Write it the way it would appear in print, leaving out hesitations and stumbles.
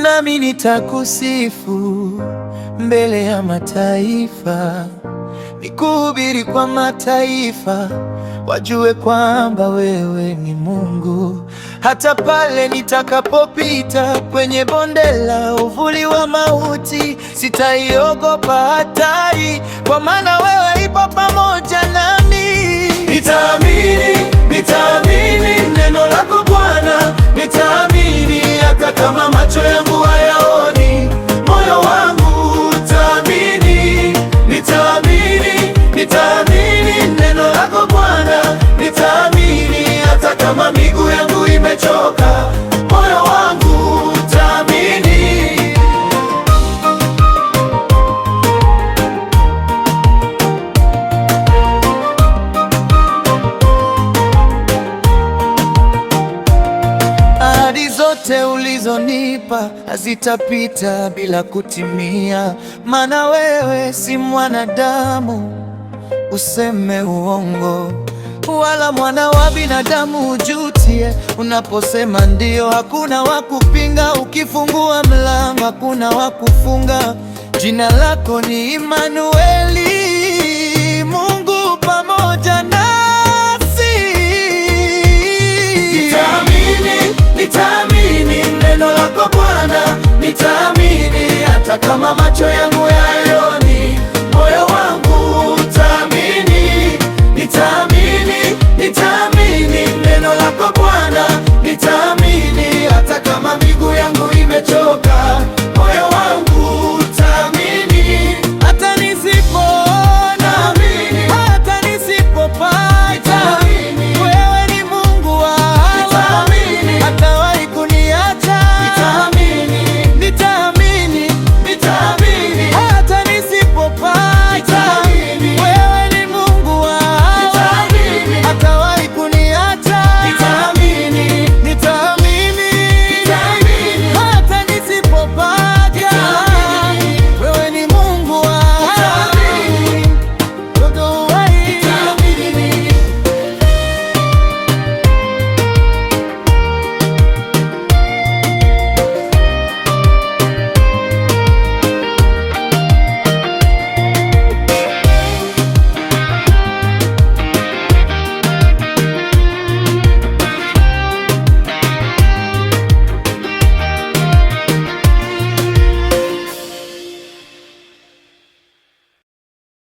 nami nitakusifu mbele ya mataifa, nikuhubiri kwa mataifa, wajue kwamba wewe ni Mungu. Hata pale nitakapopita kwenye bonde la uvuli wa mauti, sitaiogopa hatari, kwa maana wewe ipo pamoja nami. Nitaamini neno lako Bwana, nitaamini hata kama macho yangu hayaoni, moyo wangu utaamini. Nitaamini neno lako Bwana, nitaamini hata kama miguu yangu imechoka, moyo wangu utaamini. Ahadi zote ulizonipa hazitapita bila kutimia, maana wewe si mwanadamu useme uongo, wala mwana wa binadamu ujutie. Unaposema ndio, hakuna wa kupinga. Ukifungua mlango, hakuna wa kufunga. Jina lako ni Imanueli, Mungu pamoja nasi. Nitaamini neno lako Bwana, nitaamini hata kama macho yangu hayaoni, moyo wangu utaamini. Nitaamini neno lako Bwana, nitaamini hata kama miguu yangu imechoka.